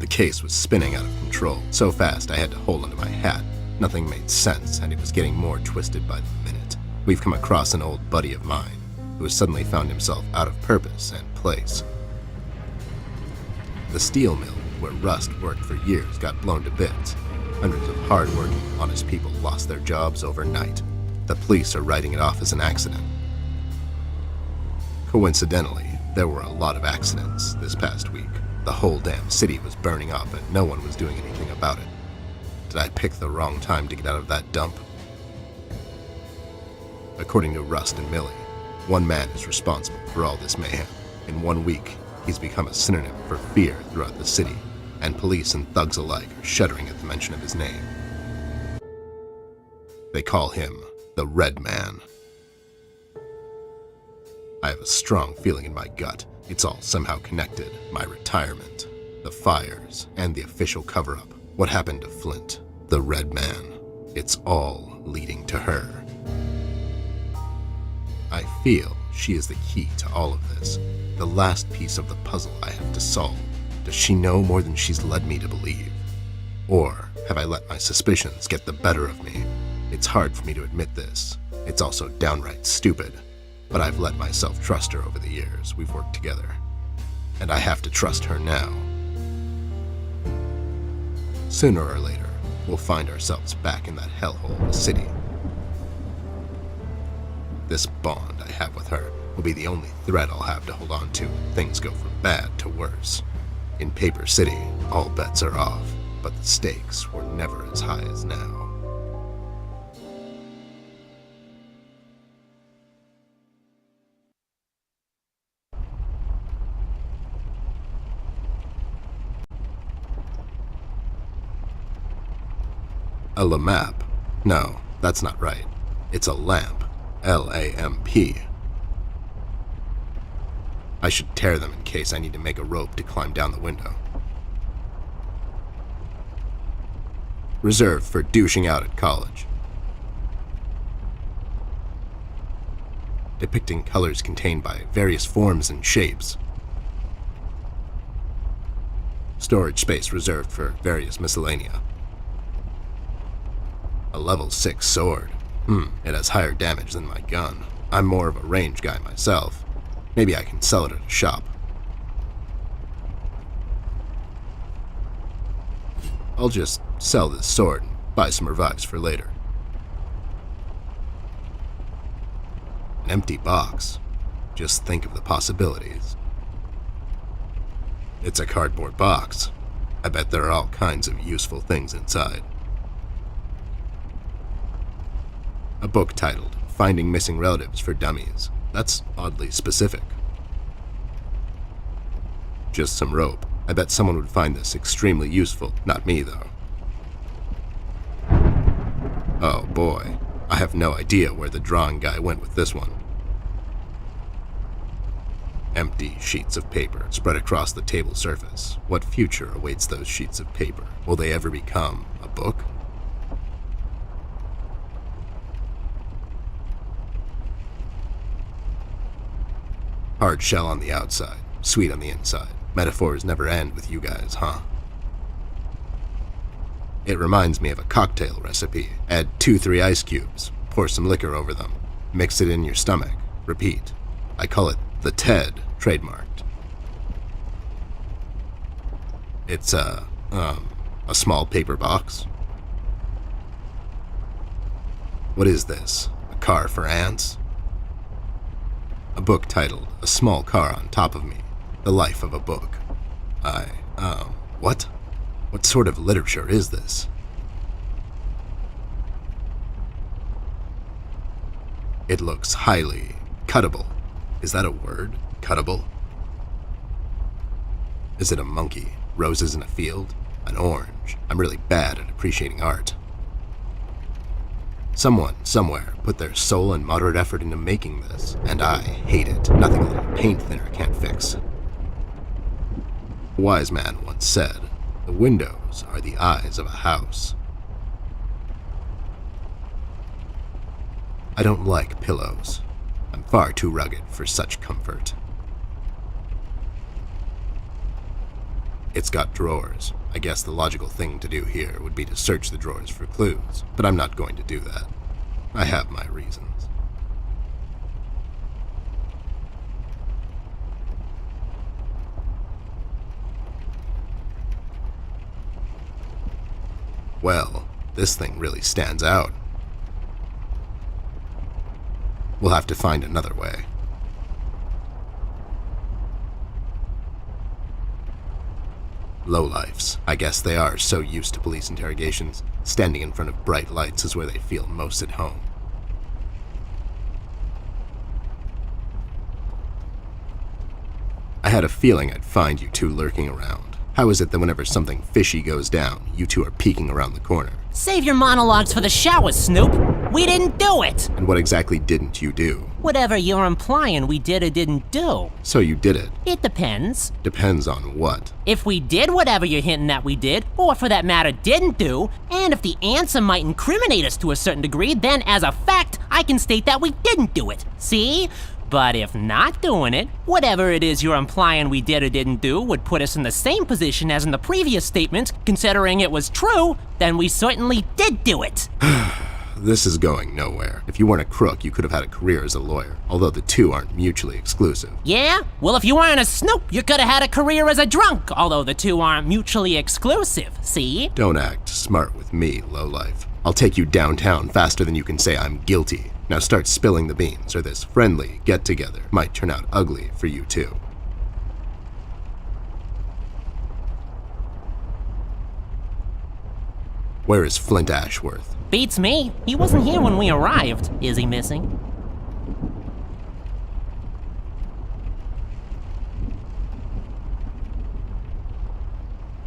The case was spinning out of control, so fast I had to hold onto my hat. Nothing made sense, and it was getting more twisted by the minute. We've come across an old buddy of mine who has suddenly found himself out of purpose and place. The steel mill where Rust worked for years got blown to bits. Hundreds of hard-working, honest people lost their jobs overnight. The police are writing it off as an accident. Coincidentally, there were a lot of accidents this past week. The whole damn city was burning up and no one was doing anything about it. Did I pick the wrong time to get out of that dump? According to Rust and Millie, one man is responsible for all this mayhem. In 1 week, he's become a synonym for fear throughout the city, and police and thugs alike are shuddering at the mention of his name. They call him the Red Man. I have a strong feeling in my gut. It's all somehow connected. My retirement, the fires, and the official cover-up. What happened to Flint, the Red Man? It's all leading to her. I feel she is the key to all of this, the last piece of the puzzle I have to solve. Does she know more than she's led me to believe? Or have I let my suspicions get the better of me? It's hard for me to admit this. It's also downright stupid. But I've let myself trust her over the years we've worked together. And I have to trust her now. Sooner or later, we'll find ourselves back in that hellhole of a city. This bond I have with her will be the only thread I'll have to hold on to when things go from bad to worse. In Paper City, all bets are off, but the stakes were never as high as now. A lamp? No, that's not right. It's a lamp. L-A-M-P. I should tear them in case I need to make a rope to climb down the window. Reserved for douching out at college. Depicting colors contained by various forms and shapes. Storage space reserved for various miscellanea. A level 6 sword. It has higher damage than my gun. I'm more of a range guy myself. Maybe I can sell it at a shop. I'll just sell this sword and buy some revives for later. An empty box. Just think of the possibilities. It's a cardboard box. I bet there are all kinds of useful things inside. A book titled Finding Missing Relatives for Dummies. That's oddly specific. Just some rope. I bet someone would find this extremely useful. Not me, though. Oh boy, I have no idea where the drawing guy went with this one. Empty sheets of paper spread across the table surface. What future awaits those sheets of paper? Will they ever become a book? Hard shell on the outside, sweet on the inside. Metaphors never end with you guys, huh? It reminds me of a cocktail recipe. Add 2-3 ice cubes, pour some liquor over them, mix it in your stomach, repeat. I call it the TED, trademarked. It's a small paper box. What is this? A car for ants? A book titled A Small Car on Top of Me, The Life of a Book. What? What sort of literature is this? It looks highly cuttable. Is that a word? Cuttable? Is it a monkey? Roses in a field? An orange? I'm really bad at appreciating art. Someone, somewhere, put their soul and moderate effort into making this, and I hate it. Nothing a little paint thinner can't fix. A wise man once said, "The windows are the eyes of a house." I don't like pillows. I'm far too rugged for such comfort. It's got drawers. I guess the logical thing to do here would be to search the drawers for clues, but I'm not going to do that. I have my reasons. Well, this thing really stands out. We'll have to find another way. Lowlifes. I guess they are so used to police interrogations. Standing in front of bright lights is where they feel most at home. I had a feeling I'd find you two lurking around. How is it that whenever something fishy goes down, you two are peeking around the corner? Save your monologues for the shower, Snoop. We didn't do it. And what exactly didn't you do? Whatever you're implying we did or didn't do. So you did it. It depends. Depends on what? If we did whatever you're hinting that we did, or for that matter didn't do, and if the answer might incriminate us to a certain degree, then as a fact, I can state that we didn't do it. See? But if not doing it, whatever it is you're implying we did or didn't do would put us in the same position as in the previous statement, considering it was true, then we certainly did do it. This is going nowhere. If you weren't a crook, you could have had a career as a lawyer, although the two aren't mutually exclusive. Yeah? Well, if you weren't a Snoop, you could have had a career as a drunk, although the two aren't mutually exclusive, see? Don't act smart with me, lowlife. I'll take you downtown faster than you can say I'm guilty. Now start spilling the beans, or this friendly get-together might turn out ugly for you too. Where is Flint Ashworth? Beats me. He wasn't here when we arrived. Is he missing?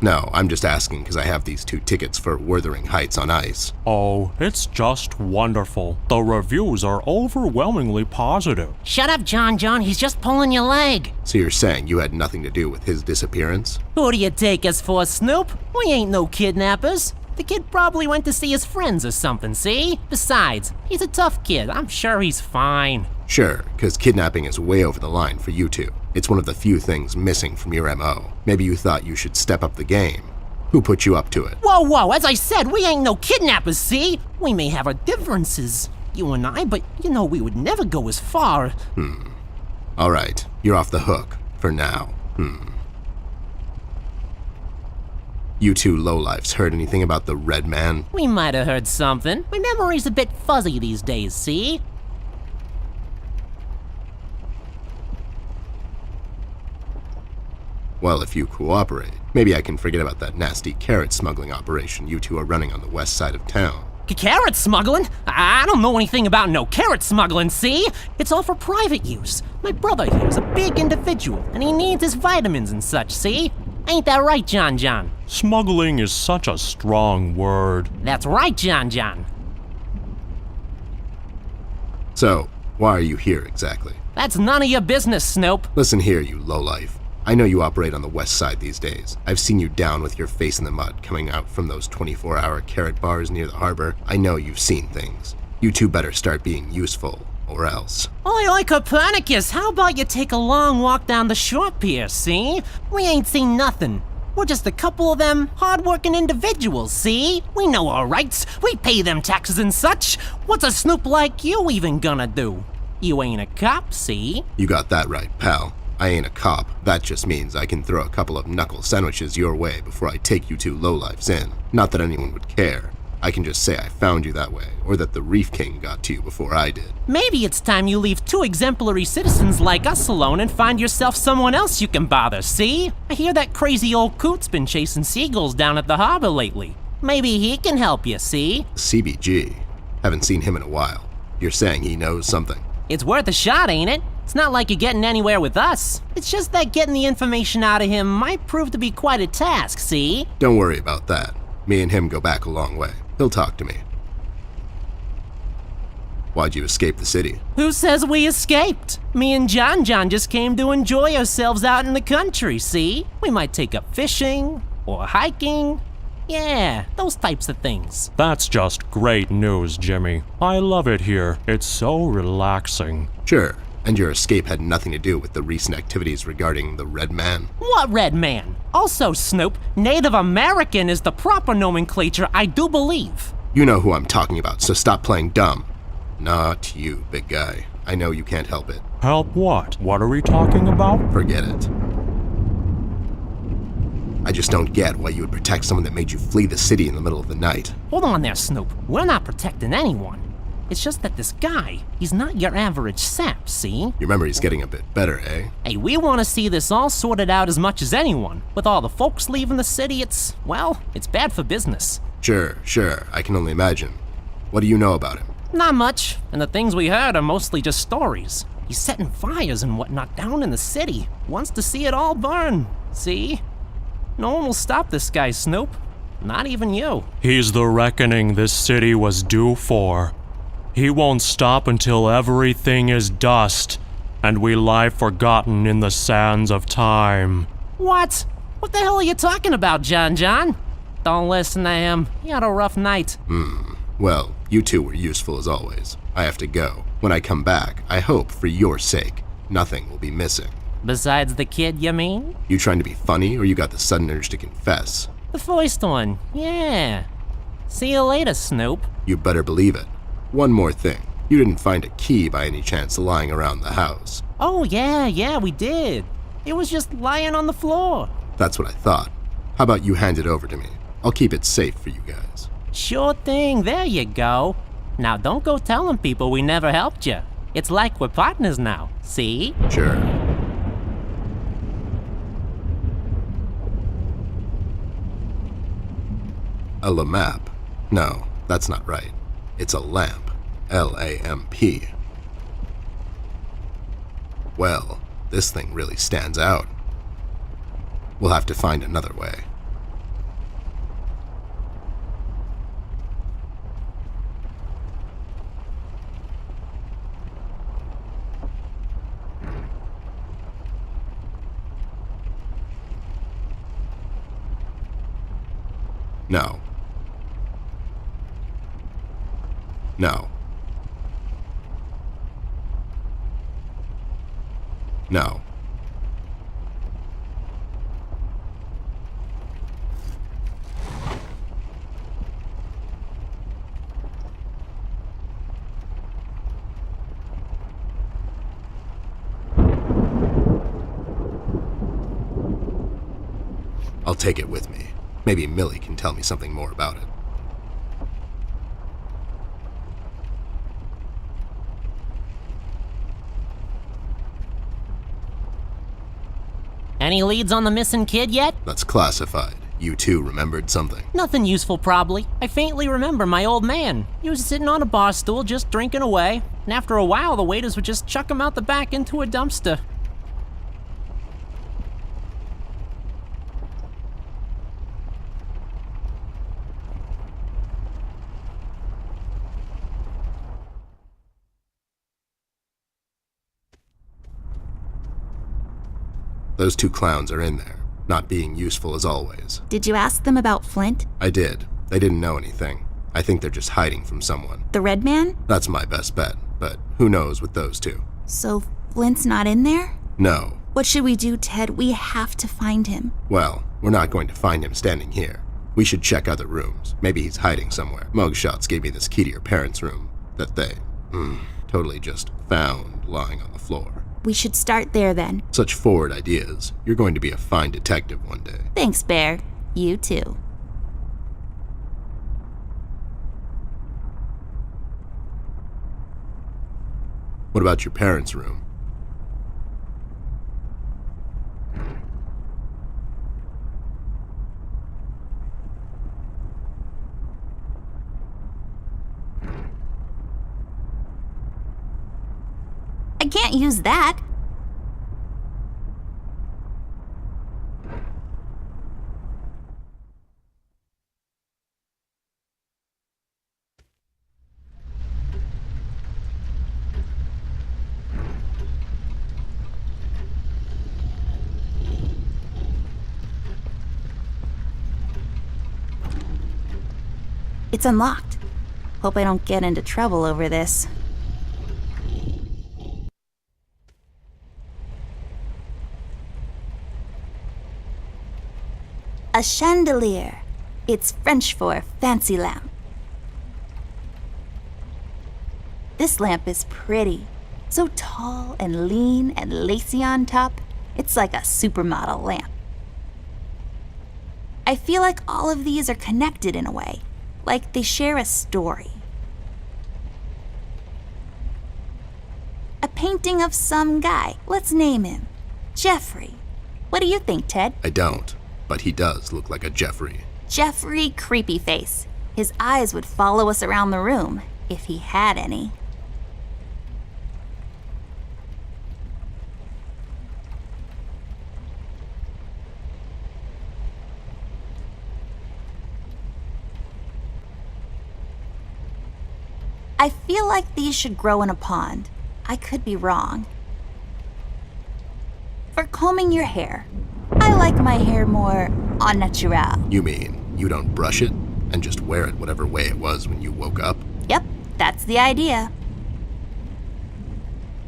No, I'm just asking because I have these 2 tickets for Wuthering Heights on ice. Oh, it's just wonderful. The reviews are overwhelmingly positive. Shut up, John. He's just pulling your leg. So you're saying you had nothing to do with his disappearance? Who do you take us for, Snoop? We ain't no kidnappers. The kid probably went to see his friends or something, see? Besides, he's a tough kid. I'm sure he's fine. Sure, because kidnapping is way over the line for you two. It's one of the few things missing from your MO. Maybe you thought you should step up the game. Who put you up to it? Whoa, as I said, we ain't no kidnappers, see? We may have our differences, you and I, but you know we would never go as far. All right, you're off the hook, for now. You two lowlifes heard anything about the Red Man? We might have heard something. My memory's a bit fuzzy these days, see? Well, if you cooperate, maybe I can forget about that nasty carrot smuggling operation you two are running on the west side of town. Carrot smuggling? I don't know anything about no carrot smuggling, see? It's all for private use. My brother here is a big individual, and he needs his vitamins and such, see? Ain't that right, John? Smuggling is such a strong word. That's right, John. So, why are you here exactly? That's none of your business, Snoop. Listen here, you lowlife. I know you operate on the west side these days. I've seen you down with your face in the mud coming out from those 24-hour carrot bars near the harbor. I know you've seen things. You two better start being useful, or else. Oi, Copernicus, how about you take a long walk down the shore pier, see? We ain't seen nothing. We're just a couple of them hard-working individuals, see? We know our rights. We pay them taxes and such. What's a Snoop like you even gonna do? You ain't a cop, see? You got that right, pal. I ain't a cop. That just means I can throw a couple of knuckle sandwiches your way before I take you two lowlifes in. Not that anyone would care. I can just say I found you that way, or that the Reef King got to you before I did. Maybe it's time you leave 2 exemplary citizens like us alone and find yourself someone else you can bother, see? I hear that crazy old coot's been chasing seagulls down at the harbor lately. Maybe he can help you, see? CBG. Haven't seen him in a while. You're saying he knows something? It's worth a shot, ain't it? It's not like you're getting anywhere with us. It's just that getting the information out of him might prove to be quite a task, see? Don't worry about that. Me and him go back a long way. He'll talk to me. Why'd you escape the city? Who says we escaped? Me and John just came to enjoy ourselves out in the country, see? We might take up fishing or hiking. Yeah, those types of things. That's just great news, Jimmy. I love it here. It's so relaxing. Sure. And your escape had nothing to do with the recent activities regarding the Red Man? What Red Man? Also, Snoop, Native American is the proper nomenclature, I do believe. You know who I'm talking about, so stop playing dumb. Not you, big guy. I know you can't help it. Help what? What are we talking about? Forget it. I just don't get why you would protect someone that made you flee the city in the middle of the night. Hold on there, Snoop. We're not protecting anyone. It's just that this guy, he's not your average sap, see? Your memory's getting a bit better, eh? Hey, we want to see this all sorted out as much as anyone. With all the folks leaving the city, it's bad for business. Sure, I can only imagine. What do you know about him? Not much, and the things we heard are mostly just stories. He's setting fires and whatnot down in the city. Wants to see it all burn, see? No one will stop this guy, Snoop. Not even you. He's the reckoning this city was due for. He won't stop until everything is dust, and we lie forgotten in the sands of time. What? What the hell are you talking about, John? Don't listen to him. He had a rough night. Well, you two were useful as always. I have to go. When I come back, I hope, for your sake, nothing will be missing. Besides the kid, you mean? You trying to be funny, or you got the sudden urge to confess? The first one, yeah. See you later, Snoop. You better believe it. One more thing. You didn't find a key by any chance lying around the house. Oh, yeah, we did. It was just lying on the floor. That's what I thought. How about you hand it over to me? I'll keep it safe for you guys. Sure thing, there you go. Now don't go telling people we never helped you. It's like we're partners now, see? Sure. A lamp? No, that's not right. It's a lamp. L-A-M-P. Well, this thing really stands out. We'll have to find another way. No. No. No. I'll take it with me. Maybe Millie can tell me something more about it. Any leads on the missing kid yet? That's classified. You two remembered something. Nothing useful, probably. I faintly remember my old man. He was sitting on a bar stool just drinking away, and after a while the waiters would just chuck him out the back into a dumpster. Those two clowns are in there, not being useful as always. Did you ask them about Flint? I did. They didn't know anything. I think they're just hiding from someone. The Red Man? That's my best bet, but who knows with those two? So Flint's not in there? No. What should we do, Ted? We have to find him. Well, we're not going to find him standing here. We should check other rooms. Maybe he's hiding somewhere. Mugshots gave me this key to your parents' room that they, totally just found lying on the floor. We should start there then. Such forward ideas. You're going to be a fine detective one day. Thanks, Bear. You too. What about your parents' room? I can't use that. It's unlocked. Hope I don't get into trouble over this. A chandelier. It's French for fancy lamp. This lamp is pretty. So tall and lean and lacy on top, it's like a supermodel lamp. I feel like all of these are connected in a way, like they share a story. A painting of some guy. Let's name him. Jeffrey. What do you think, Ted? I don't, but he does look like a Jeffrey. Jeffrey Creepyface. His eyes would follow us around the room, if he had any. I feel like these should grow in a pond. I could be wrong. For combing your hair, I like my hair more au naturel. You mean you don't brush it and just wear it whatever way it was when you woke up? Yep, that's the idea.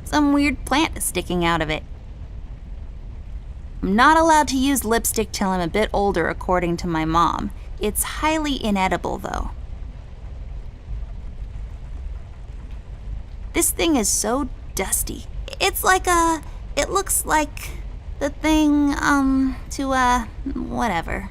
Some weird plant is sticking out of it. I'm not allowed to use lipstick till I'm a bit older, according to my mom. It's highly inedible, though. This thing is so dusty. It looks like the thing, whatever.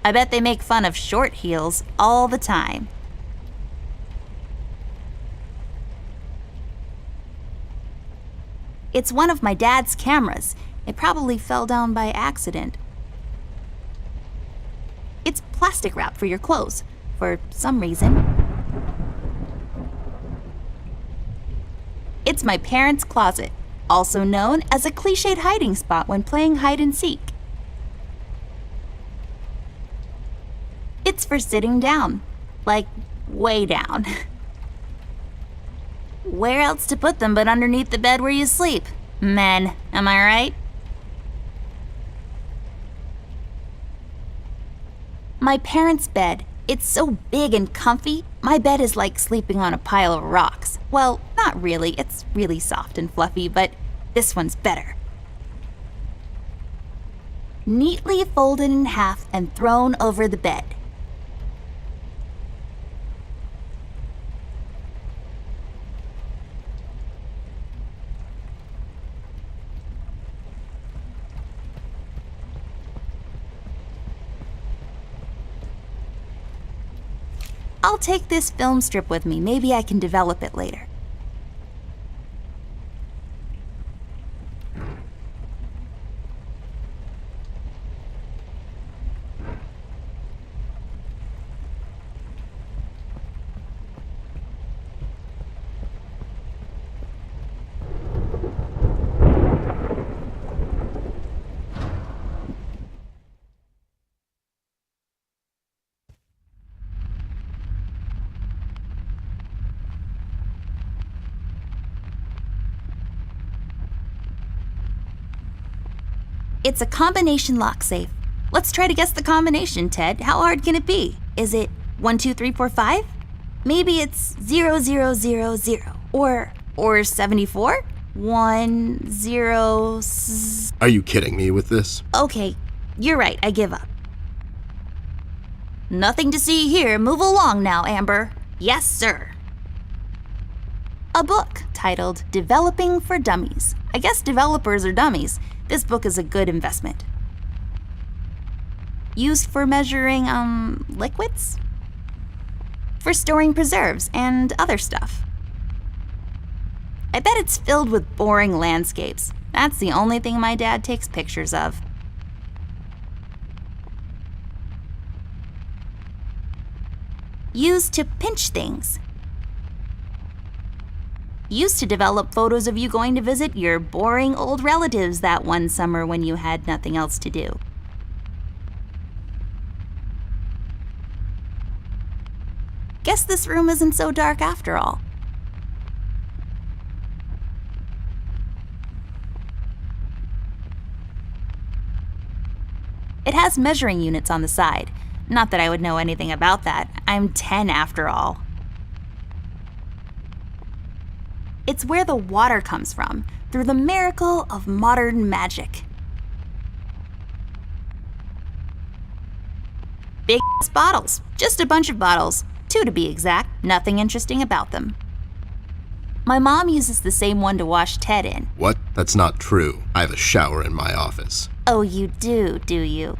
I bet they make fun of short heels all the time. It's one of my dad's cameras. It probably fell down by accident. It's plastic wrap for your clothes, for some reason. It's my parents' closet, also known as a cliched hiding spot when playing hide and seek. It's for sitting down, like way down. Where else to put them but underneath the bed where you sleep? Men, am I right? My parents' bed. It's so big and comfy, my bed is like sleeping on a pile of rocks. Well, not really, it's really soft and fluffy, but this one's better. Neatly folded in half and thrown over the bed. I'll take this film strip with me. Maybe I can develop it later. It's a combination lock safe. Let's try to guess the combination, Ted. How hard can it be? Is it 1, 2, 3, 4, 5? Maybe it's 0, 0, 0, 0. Or 74? 1, 0, Are you kidding me with this? Okay, you're right, I give up. Nothing to see here. Move along now, Amber. Yes, sir. A book titled Developing for Dummies. I guess developers are dummies. This book is a good investment. Used for measuring, liquids? For storing preserves and other stuff. I bet it's filled with boring landscapes. That's the only thing my dad takes pictures of. Used to pinch things. Used to develop photos of you going to visit your boring old relatives that one summer when you had nothing else to do. Guess this room isn't so dark after all. It has measuring units on the side. Not that I would know anything about that. I'm 10 after all. It's where the water comes from, through the miracle of modern magic. Big bottles. Just a bunch of bottles. 2 to be exact. Nothing interesting about them. My mom uses the same one to wash Ted in. What? That's not true. I have a shower in my office. Oh, you do you?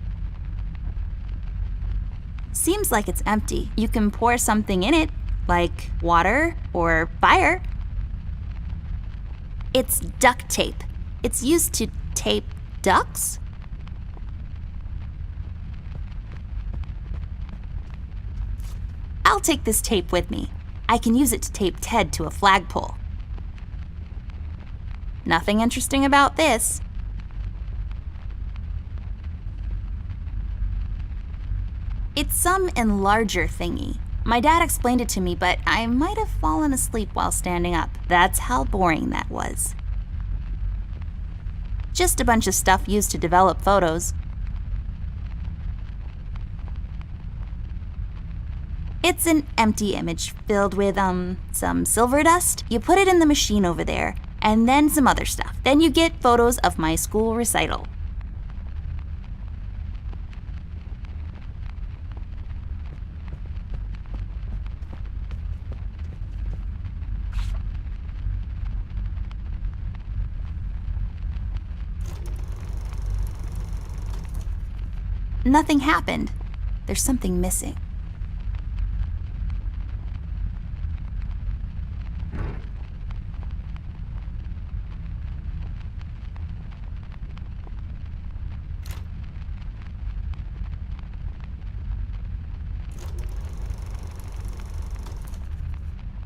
Seems like it's empty. You can pour something in it, like water or fire. It's duct tape. It's used to tape ducks? I'll take this tape with me. I can use it to tape Ted to a flagpole. Nothing interesting about this. It's some enlarger thingy. My dad explained it to me, but I might have fallen asleep while standing up. That's how boring that was. Just a bunch of stuff used to develop photos. It's an empty image filled with, some silver dust. You put it in the machine over there, and then some other stuff. Then you get photos of my school recital. Nothing happened. There's something missing.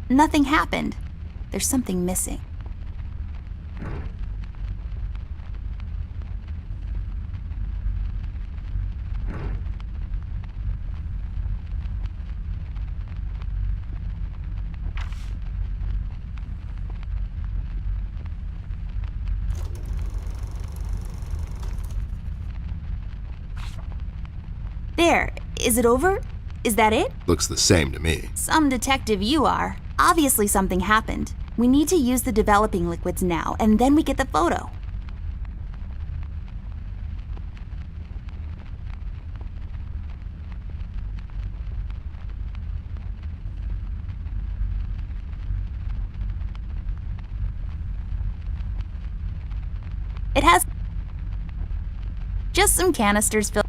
Nothing happened. There's something missing. There. Is it over? Is that it? Looks the same to me. Some detective you are. Obviously something happened. We need to use the developing liquids now, and then we get the photo. It has just some canisters filled.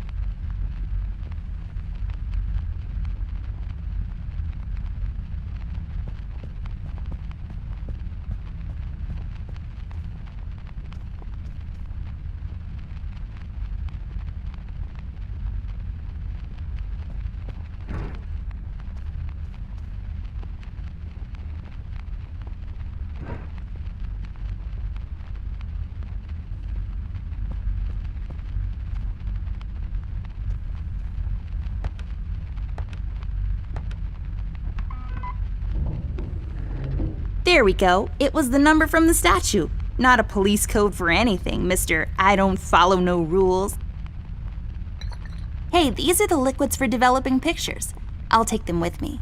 There we go. It was the number from the statue. Not a police code for anything, Mr. I don't follow no rules. Hey, these are the liquids for developing pictures. I'll take them with me.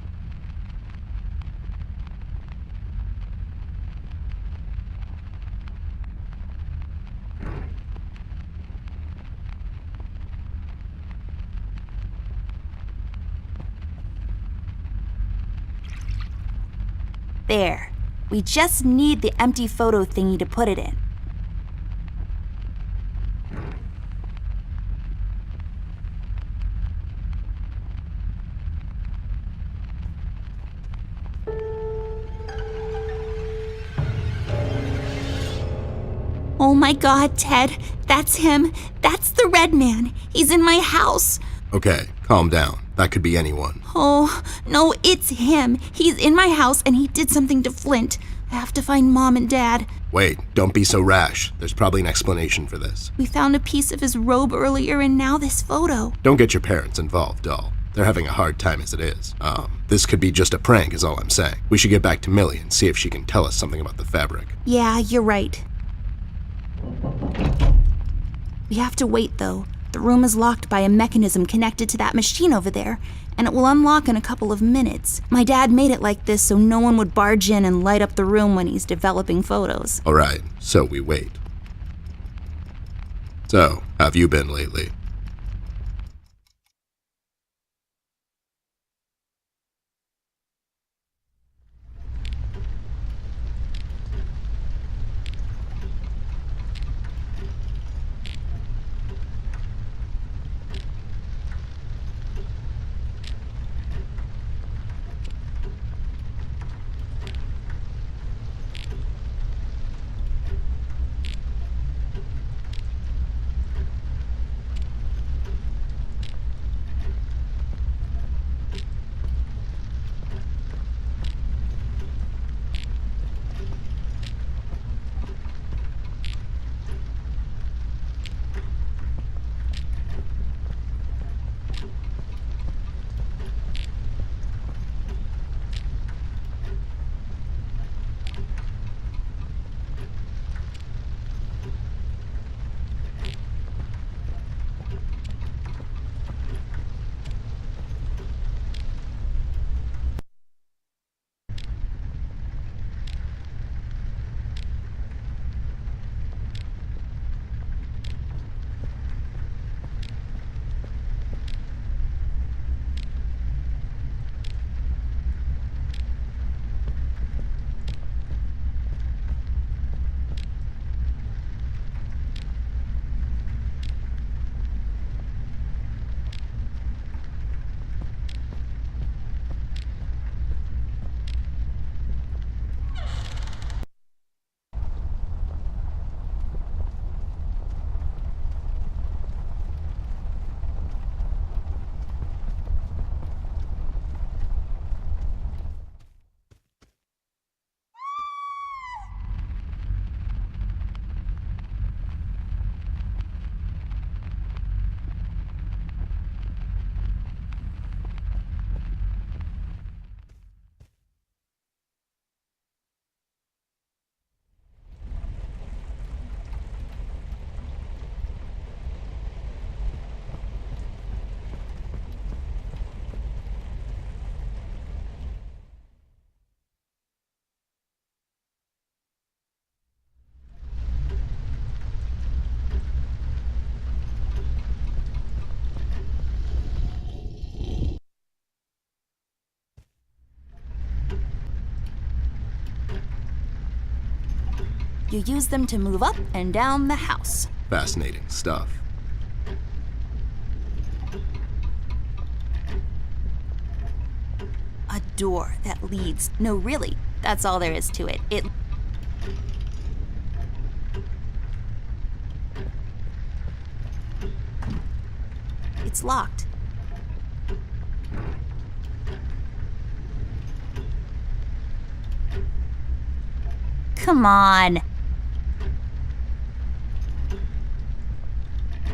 There. We just need the empty photo thingy to put it in. Oh my God, Ted. That's him. That's the red man. He's in my house. Okay, calm down. That could be anyone. Oh, no, it's him. He's in my house and he did something to Flint. I have to find Mom and Dad. Wait, don't be so rash. There's probably an explanation for this. We found a piece of his robe earlier and now this photo. Don't get your parents involved, doll. They're having a hard time as it is. This could be just a prank is all I'm saying. We should get back to Millie and see if she can tell us something about the fabric. Yeah, you're right. We have to wait, though. The room is locked by a mechanism connected to that machine over there, and it will unlock in a couple of minutes. My dad made it like this so no one would barge in and light up the room when he's developing photos. All right, so we wait. So, how have you been lately? You use them to move up and down the house. Fascinating stuff. A door that leads. No, really, that's all there is to it. It's locked. Come on.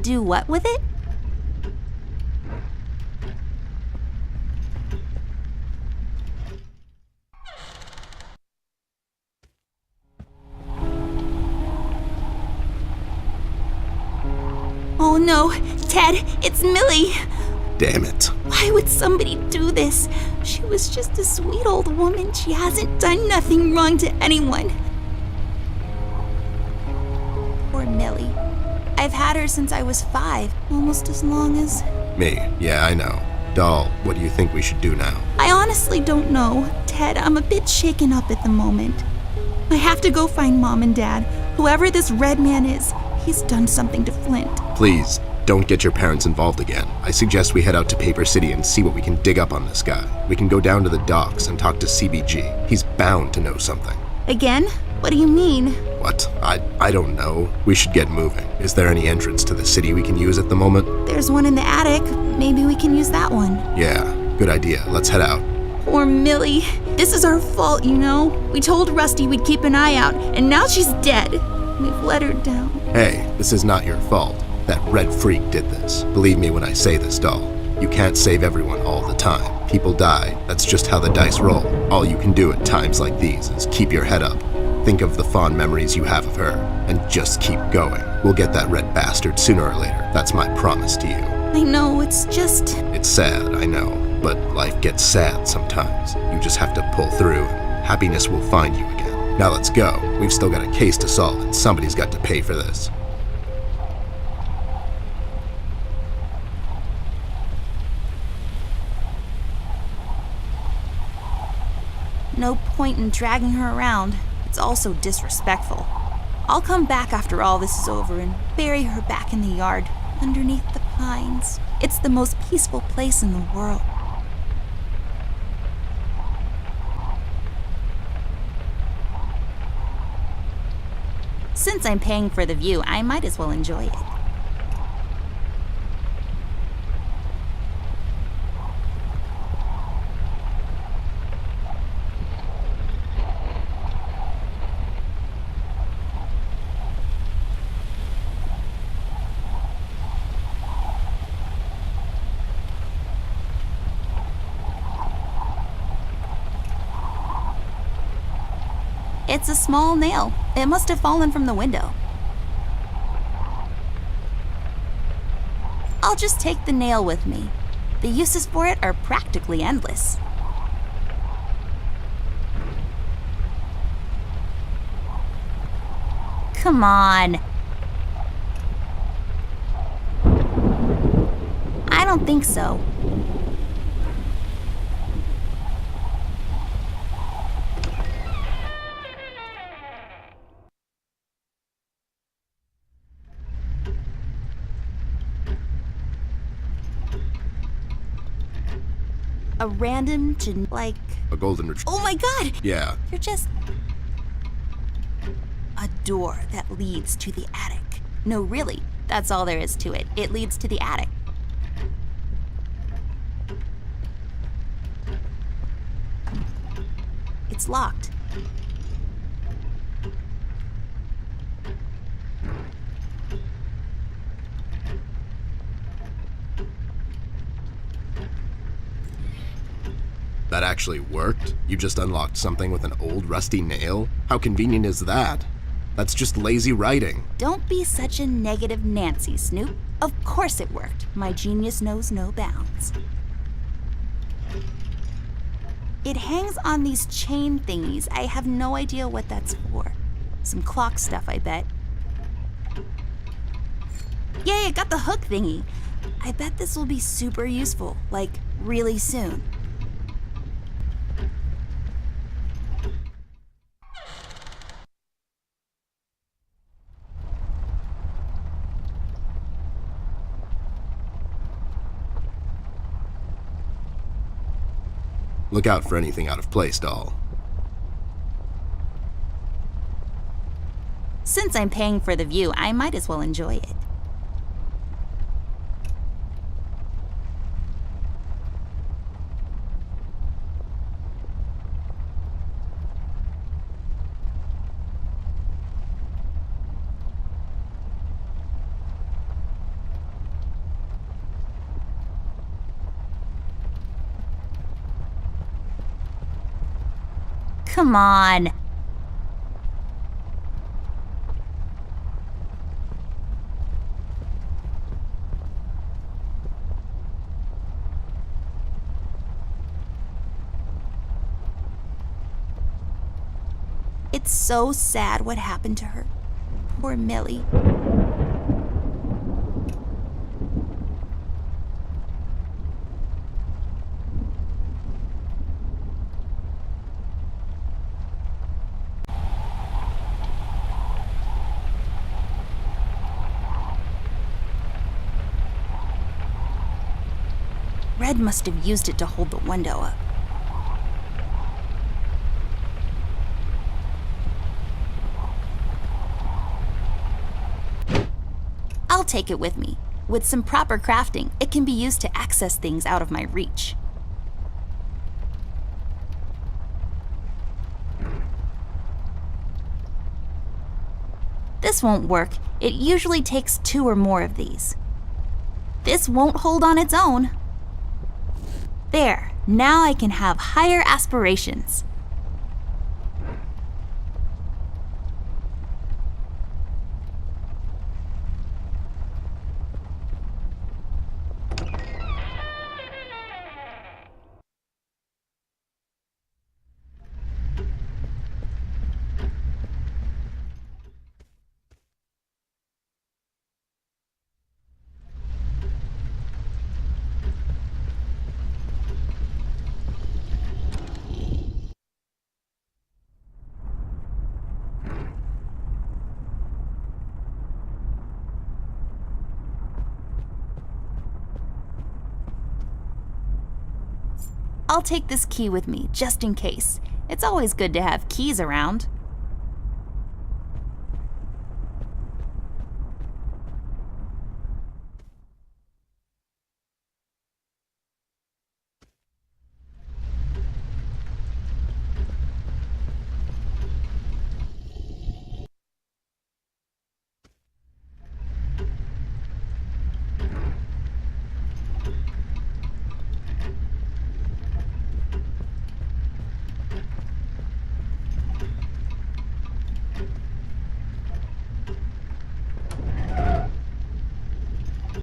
Do what with it? Oh no, Ted, it's Millie. Damn it. Why would somebody do this? She was just a sweet old woman. She hasn't done nothing wrong to anyone. Poor Millie. I've had her since I was 5, almost as long as... Me, yeah, I know. Doll, what do you think we should do now? I honestly don't know. Ted, I'm a bit shaken up at the moment. I have to go find Mom and Dad. Whoever this red man is, he's done something to Flint. Please, don't get your parents involved again. I suggest we head out to Paper City and see what we can dig up on this guy. We can go down to the docks and talk to CBG. He's bound to know something. Again? What do you mean? What? I don't know. We should get moving. Is there any entrance to the city we can use at the moment? There's one in the attic. Maybe we can use that one. Yeah, good idea. Let's head out. Poor Millie. This is our fault, you know? We told Rusty we'd keep an eye out, and now she's dead. We've let her down. Hey, this is not your fault. That red freak did this. Believe me when I say this, doll. You can't save everyone all the time. People die. That's just how the dice roll. All you can do at times like these is keep your head up. Think of the fond memories you have of her, and just keep going. We'll get that red bastard sooner or later. That's my promise to you. I know, it's just... It's sad, I know, but life gets sad sometimes. You just have to pull through, and happiness will find you again. Now let's go. We've still got a case to solve, and somebody's got to pay for this. No point in dragging her around. It's also disrespectful. I'll come back after all this is over and bury her back in the yard, underneath the pines. It's the most peaceful place in the world. Since I'm paying for the view, I might as well enjoy it. It's a small nail. It must have fallen from the window. I'll just take the nail with me. The uses for it are practically endless. Come on. I don't think so. A random like... A golden retriever. Oh my god! Yeah. You're just... A door that leads to the attic. No, really, that's all there is to it. It leads to the attic. It's locked. That actually worked? You just unlocked something with an old rusty nail? How convenient is that? That's just lazy writing. Don't be such a negative Nancy, Snoop. Of course it worked. My genius knows no bounds. It hangs on these chain thingies. I have no idea what that's for. Some clock stuff, I bet. Yay, I got the hook thingy. I bet this will be super useful, like really soon. Look out for anything out of place, doll. Since I'm paying for the view, I might as well enjoy it. Come on. It's so sad what happened to her. Poor Millie. Red must have used it to hold the window up. I'll take it with me. With some proper crafting, it can be used to access things out of my reach. This won't work. It usually takes 2 or more of these. This won't hold on its own. There, now I can have higher aspirations. I'll take this key with me, just in case. It's always good to have keys around.